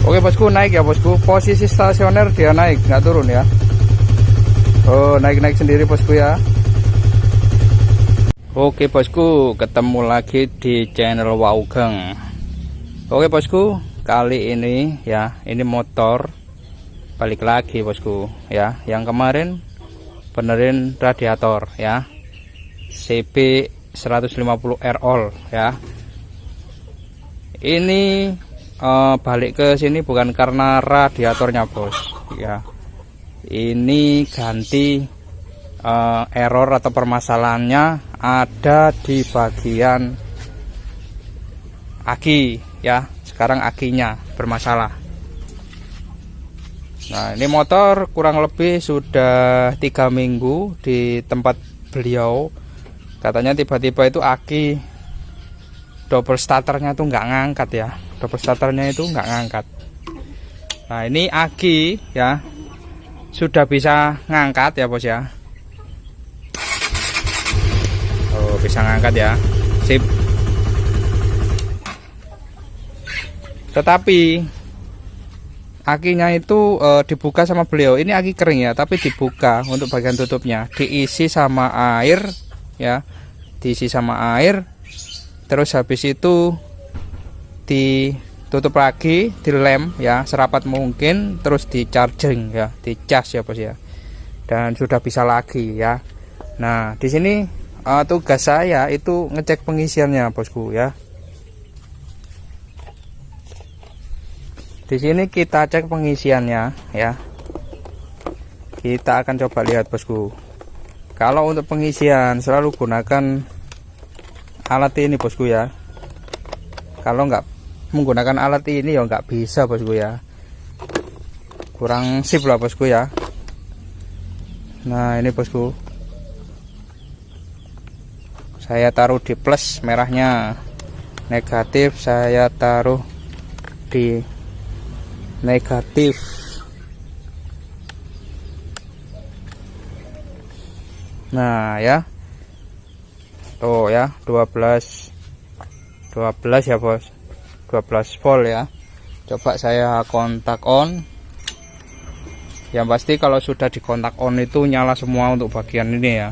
Oke bosku, naik ya bosku. Posisi stasioner dia naik, nggak turun ya. Oh, naik-naik sendiri bosku ya. Oke bosku, ketemu lagi di channel Waugeng. Oke bosku, kali ini ya, ini motor balik lagi bosku ya. Yang kemarin benerin radiator ya, CB 150R all ya. Ini balik ke sini bukan karena radiatornya bos ya. Ini ganti error atau permasalahannya ada di bagian aki ya. Sekarang akinya bermasalah. Nah, ini motor kurang lebih sudah 3 minggu di tempat beliau. Katanya tiba-tiba itu aki double starternya tuh nggak ngangkat ya. Double starternya itu nggak ngangkat. Nah, ini aki ya sudah bisa ngangkat ya bos ya. Oh, bisa ngangkat ya, sip. Tetapi akinya itu dibuka sama beliau. Ini aki kering ya, tapi dibuka untuk bagian tutupnya, diisi sama air ya, diisi sama air. Terus habis itu ditutup lagi, dilem ya serapat mungkin, terus di charging ya, dicas ya bos ya, dan sudah bisa lagi ya. Nah, di sini tugas saya itu ngecek pengisiannya bosku ya. Di sini kita cek pengisiannya ya. Kita akan coba lihat bosku. Kalau untuk pengisian selalu gunakan alat ini bosku ya. Kalau nggak menggunakan alat ini ya nggak bisa bosku ya, kurang sip lah bosku ya. Nah, ini bosku, saya taruh di plus merahnya, negatif saya taruh di negatif. Nah ya, tuh ya, 12 ya bos, 12 volt ya. Coba saya kontak on. Yang pasti kalau sudah dikontak on itu nyala semua untuk bagian ini ya.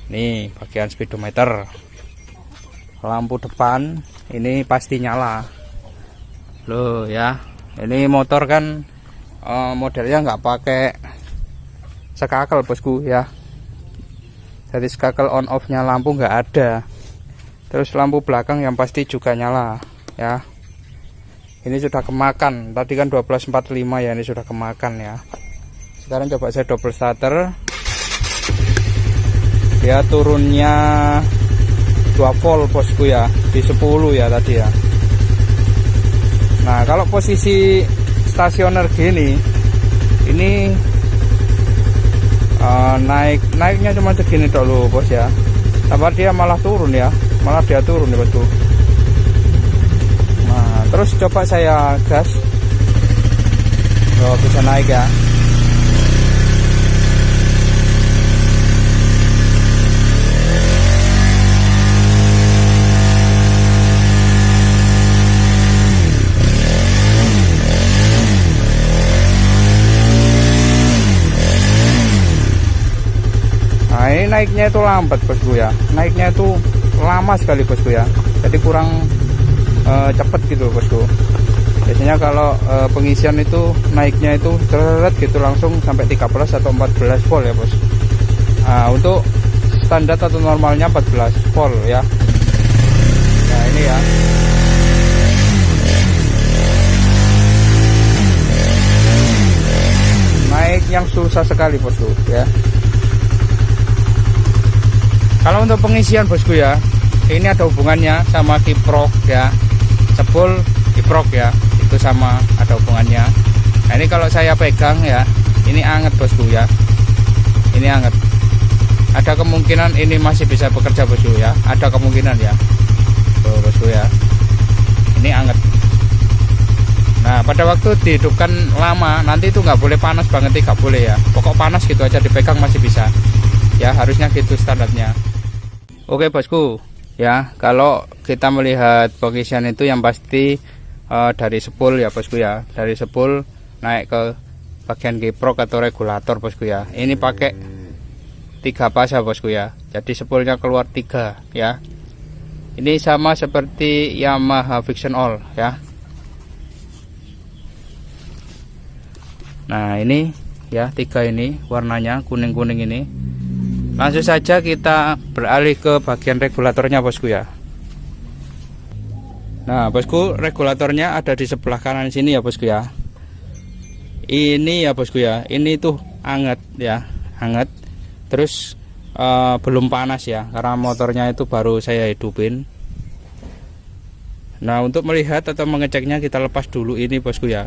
Nih bagian speedometer, lampu depan ini pasti nyala loh ya. Ini motor kan modelnya nggak pakai skakel bosku ya. Jadi skakel on off nya lampu nggak ada. Terus lampu belakang yang pasti juga nyala ya. Ini sudah kemakan, tadi kan 1245 ya, ini sudah kemakan ya. Sekarang coba saya double starter. Dia turunnya 2 volt bosku ya, di 10 ya tadi ya. Nah, kalau posisi stasioner gini, ini naiknya cuma segini dulu bos ya. Tapi dia malah turun ya, malah dia turun ya bosku. Nah, terus coba saya gas, oh, bisa naik ya. Nah, ini naiknya itu lambat bosku ya, naiknya itu lama sekali bosku ya, jadi kurang cepet gitu bosku. Biasanya kalau pengisian itu naiknya itu seret gitu langsung sampai 13 atau 14 volt ya bos. Nah, untuk standar atau normalnya 14 volt ya. Nah, ini ya. Naik yang susah sekali bosku ya. Kalau untuk pengisian bosku ya, ini ada hubungannya sama kiprok ya, cepul kiprok ya, itu sama, ada hubungannya. Nah, ini kalau saya pegang ya, ini anget bosku ya, ini anget. Ada kemungkinan ini masih bisa bekerja bosku ya, ada kemungkinan ya. Tuh bosku ya, ini anget. Nah, pada waktu dihidupkan lama nanti itu nggak boleh panas banget, nggak boleh ya. Pokok panas gitu aja dipegang masih bisa ya, harusnya gitu standarnya. Oke bosku, ya. Kalau kita melihat pengisian itu yang pasti dari spool ya bosku ya, dari spool naik ke bagian kiprok atau regulator bosku ya. Ini pakai 3 pasang bosku ya, jadi spoolnya keluar 3 ya. Ini sama seperti Yamaha Vision All ya. Nah ini ya, 3 ini warnanya kuning-kuning ini. Langsung saja kita beralih ke bagian regulatornya bosku ya. Nah bosku, regulatornya ada di sebelah kanan sini ya bosku ya. Ini ya bosku ya, ini tuh hangat ya, hangat. Terus belum panas ya, karena motornya itu baru saya hidupin. Nah untuk melihat atau mengeceknya, kita lepas dulu ini bosku ya,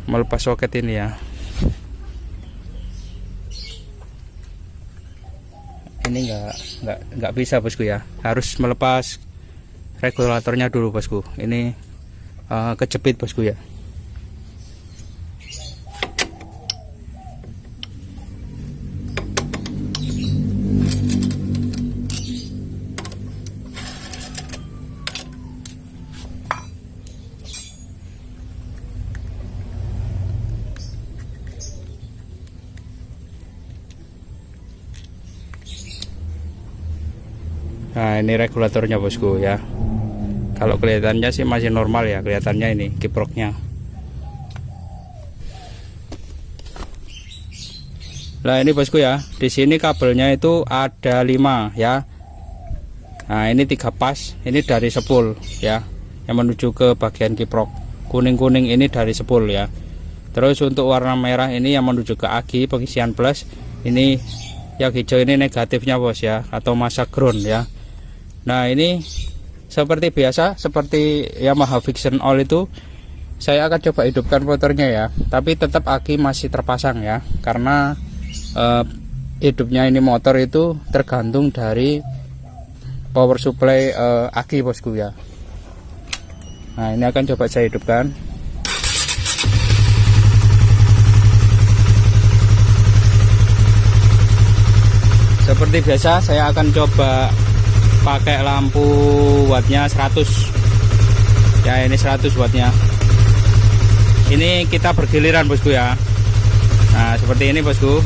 melepas soket ini ya. Ini nggak bisa bosku ya, harus melepas regulatornya dulu bosku. Ini kejepit bosku ya. Nah ini regulatornya bosku ya. Kalau kelihatannya sih masih normal ya, kelihatannya ini kiproknya. Nah ini bosku ya, di sini kabelnya itu ada 5 ya. Nah ini 3 pas, ini dari spool ya, yang menuju ke bagian kiprok. Kuning-kuning ini dari spool ya. Terus untuk warna merah ini yang menuju ke aki pengisian plus. Ini yang hijau ini negatifnya bos ya, atau masa ground ya. Nah ini seperti biasa, seperti Yamaha Vision All itu, saya akan coba hidupkan motornya ya. Tapi tetap aki masih terpasang ya, karena hidupnya ini motor itu tergantung dari power supply aki bosku ya. Nah ini akan coba saya hidupkan. Seperti biasa saya akan coba pakai lampu wattnya 100 ya. Ini 100 wattnya. Ini kita bergiliran bosku ya. Nah seperti ini bosku.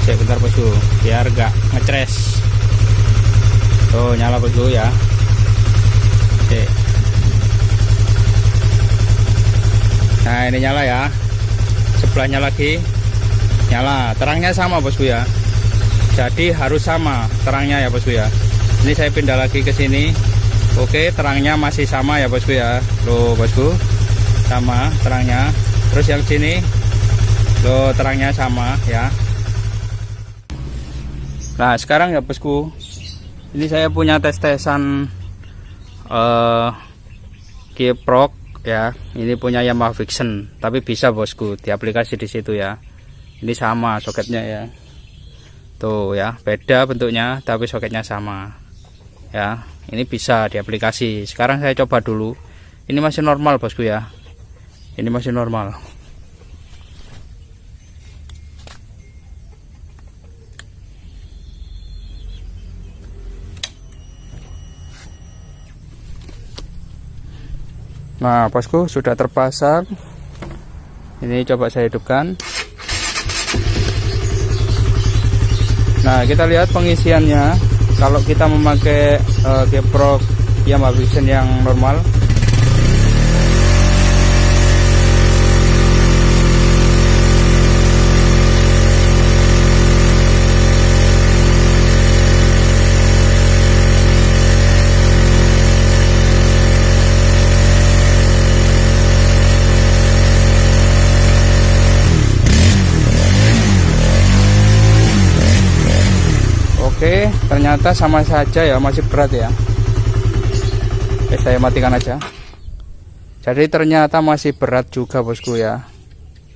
Bentar bosku, biar gak ngecres. Tuh nyala bosku ya. Oke. Nah ini nyala ya. Sebelahnya lagi nyala, terangnya sama bosku ya. Jadi harus sama terangnya ya bosku ya. Ini saya pindah lagi ke sini. Oke, terangnya masih sama ya bosku ya. Loh bosku, sama terangnya. Terus yang sini, loh terangnya sama ya. Nah sekarang ya bosku, ini saya punya tes-tesan kiprok ya. Ini punya Yamaha Vision, tapi bisa bosku di aplikasi di situ ya. Ini sama soketnya ya. Tuh ya, beda bentuknya tapi soketnya sama ya. Ini bisa di aplikasi. Sekarang saya coba dulu. Ini masih normal bosku ya. Ini masih normal. Nah bosku, sudah terpasang. Ini coba saya hidupkan. Nah kita lihat pengisiannya. Kalau kita memakai kiprok Yamaha Vision yang normal, oke, ternyata sama saja ya, masih berat ya. Oke, saya matikan aja. Jadi ternyata masih berat juga bosku ya,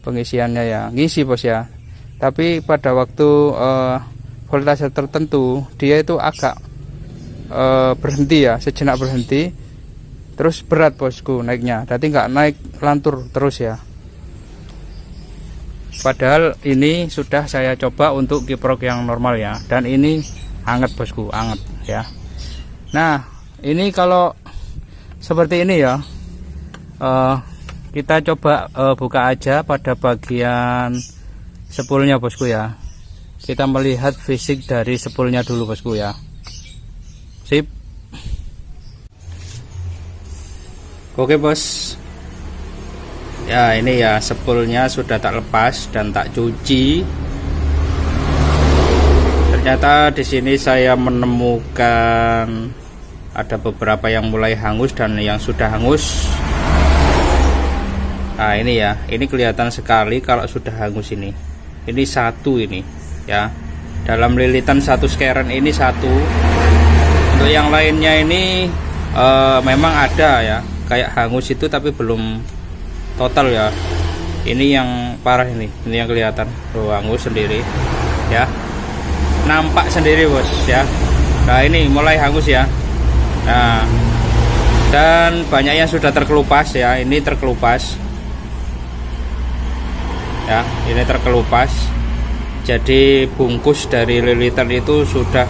pengisiannya ya, ngisi bos ya. Tapi pada waktu voltase tertentu dia itu agak berhenti ya, sejenak berhenti. Terus berat bosku naiknya, jadi nggak naik lantur terus ya. Padahal ini sudah saya coba untuk kiprok yang normal ya, dan ini anget bosku, anget ya. Nah ini kalau seperti ini ya, kita coba buka aja pada bagian spoolnya bosku ya. Kita melihat fisik dari spoolnya dulu bosku ya. Sip. Oke bos, ya ini ya spoolnya sudah tak lepas dan tak cuci. Ternyata di sini saya menemukan ada beberapa yang mulai hangus dan yang sudah hangus. Nah ini ya, ini kelihatan sekali kalau sudah hangus ini. Ini satu ini ya, dalam lilitan satu skeren ini satu. Untuk yang lainnya ini memang ada ya, kayak hangus itu tapi belum total ya. Ini yang parah ini yang kelihatan tuh, hangus sendiri ya, nampak sendiri bos ya. Nah ini mulai hangus ya. Nah dan banyak yang sudah terkelupas ya, ini terkelupas ya, ini terkelupas. Jadi bungkus dari lilitan itu sudah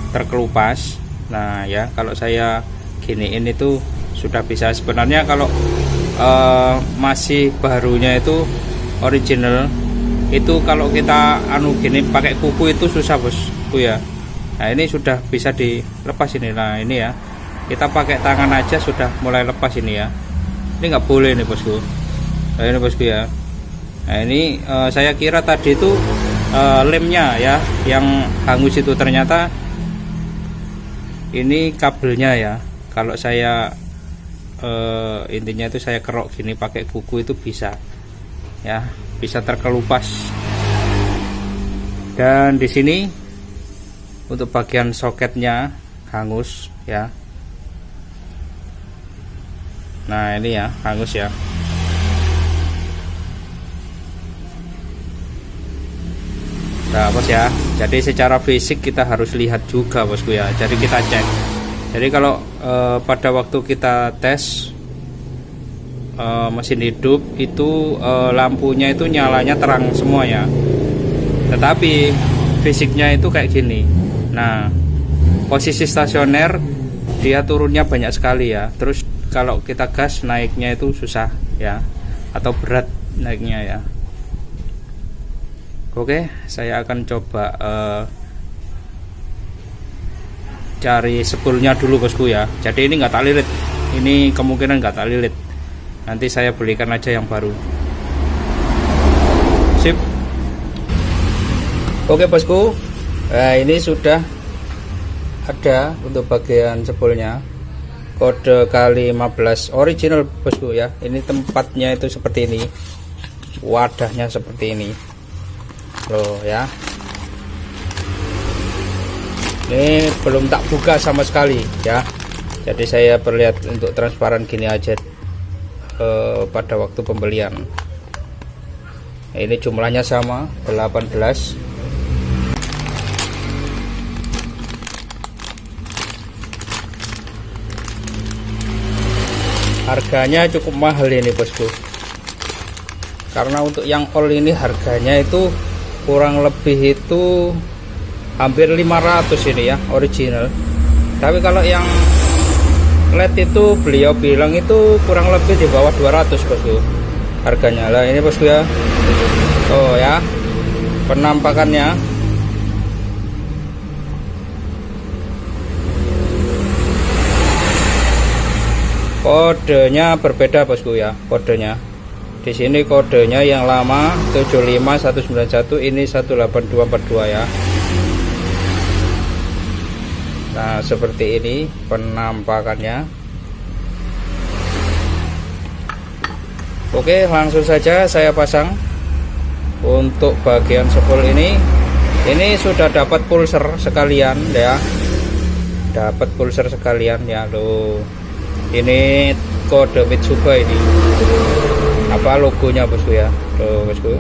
terkelupas. Nah ya, kalau saya giniin itu sudah bisa. Sebenarnya kalau masih barunya itu original itu, kalau kita gini pakai kuku itu susah bosku ya. Nah ini sudah bisa dilepas ini. Nah ini ya, kita pakai tangan aja sudah mulai lepas ini ya. Ini nggak boleh nih bosku. Nah ini bosku ya. Nah ini saya kira tadi itu lemnya ya yang hangus itu, ternyata ini kabelnya ya. Kalau saya intinya itu saya kerok gini pakai kuku itu bisa ya, bisa terkelupas. Dan di sini untuk bagian soketnya hangus ya. Nah ini ya, hangus ya. Nah bos ya, jadi secara fisik kita harus lihat juga bosku ya. Jadi kita cek. Jadi kalau pada waktu kita tes mesin hidup itu lampunya itu nyalanya terang semua ya. Tetapi fisiknya itu kayak gini. Nah posisi stasioner dia turunnya banyak sekali ya. Terus kalau kita gas naiknya itu susah ya, atau berat naiknya ya. Oke, saya akan coba cari spoolnya dulu bosku ya. Jadi ini nggak tak lilit, ini kemungkinan nggak tak lilit. Nanti saya belikan aja yang baru. Sip. Oke bosku, nah ini sudah ada untuk bagian spoolnya. Kode kali 15 original bosku ya. Ini tempatnya itu seperti ini, wadahnya seperti ini loh ya. Ini belum tak buka sama sekali ya, jadi saya perlihat untuk transparan gini aja pada waktu pembelian. Nah, ini jumlahnya sama 18. Harganya cukup mahal ini bosku, karena untuk yang all ini harganya itu kurang lebih itu hampir 500 ini ya, original. Tapi kalau yang LED itu beliau bilang itu kurang lebih di bawah 200 bosku harganya. Lah ini bosku ya, oh ya penampakannya. Kodenya berbeda bosku ya, kodenya. Di sini kodenya yang lama 75191, ini 18242 ya. Nah seperti ini penampakannya. Oke, langsung saja saya pasang. Untuk bagian spool ini sudah dapat pulser sekalian ya, dapat pulser sekalian ya loh. Ini kode Mitsuba ini, apa logonya bosku ya, tuh bosku.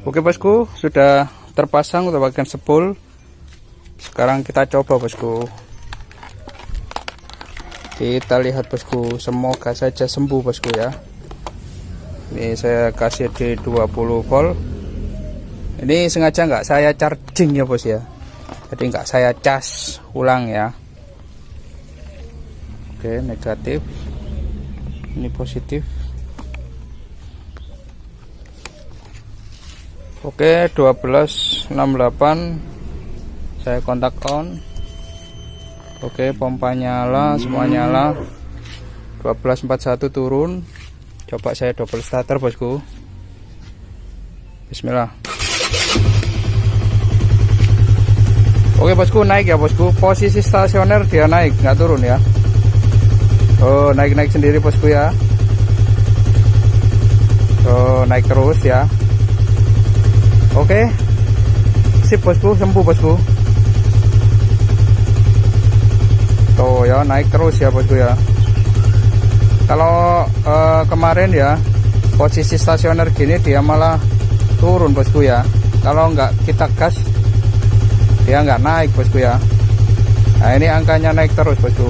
Oke bosku, sudah terpasang untuk bagian spool. Sekarang kita coba bosku, kita lihat bosku, semoga saja sembuh bosku ya. Ini saya kasih di 20 volt Ini sengaja nggak saya charging ya bos ya, jadi nggak saya cas ulang ya. Oke, negatif, ini positif. Oke, 1268 saya kontak on. Oke, pompa nyala, semua nyala. 1241 turun. Coba saya double starter bosku. Bismillah. Oke bosku, naik ya bosku. Posisi stasioner dia naik, nggak turun ya. Oh, naik sendiri bosku ya. Oh, naik terus ya. Oke, sip bosku, sembuh bosku. Tuh ya, naik terus ya bosku ya. Kalau kemarin ya posisi stasioner gini dia malah turun bosku ya. Kalau nggak kita gas dia nggak naik bosku ya. Nah ini angkanya naik terus bosku.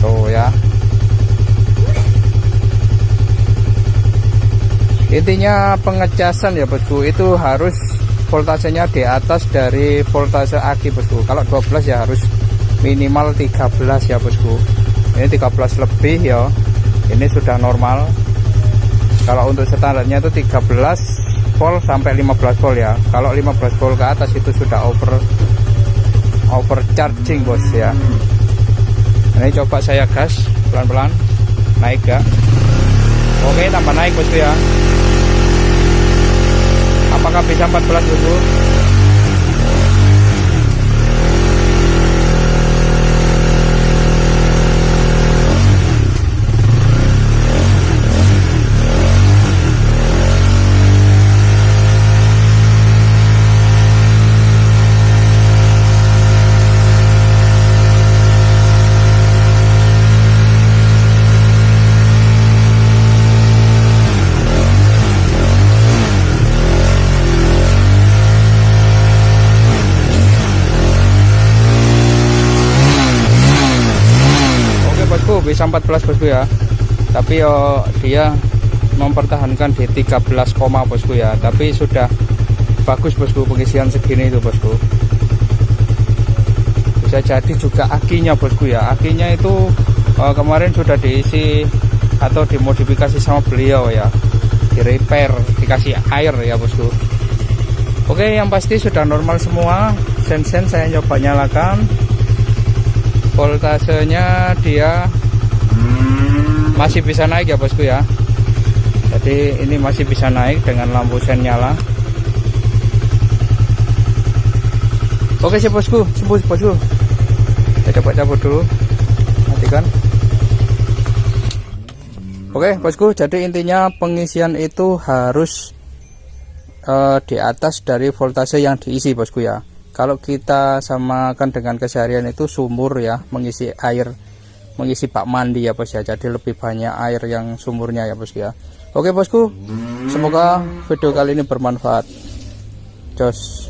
Tuh ya. Intinya pengecasan ya bosku itu harus voltasenya di atas dari voltase aki bosku. Kalau 12 ya harus minimal 13 ya bosku. Ini 13 lebih ya. Ini sudah normal. Kalau untuk standarnya itu 13 volt sampai 15 volt ya. Kalau 15 volt ke atas itu sudah overcharging bos ya. Ini coba saya gas pelan-pelan, naik ya. Oke, tambah naik bosku ya. Apakah bisa 14 bosku? Bisa 14 bosku ya, tapi yo dia mempertahankan di 13, bosku ya, tapi sudah bagus bosku pengisian segini itu bosku. Bisa jadi juga akinya bosku ya, akinya itu kemarin sudah diisi atau dimodifikasi sama beliau ya, di repair, dikasih air ya bosku. Oke, yang pasti sudah normal semua. Sen saya coba nyalakan, voltasenya dia masih bisa naik ya bosku ya. Jadi ini masih bisa naik dengan lampu sen nyala. Oke sih bosku, sembuh bosku. Saya coba cabut dulu, matikan. Oke bosku, jadi intinya pengisian itu harus di atas dari voltase yang diisi bosku ya. Kalau kita samakan dengan keseharian itu sumur ya, mengisi air, mengisi bak mandi ya bos ya, jadi lebih banyak air yang sumurnya ya bos ya. Oke bosku, semoga video kali ini bermanfaat. Jos.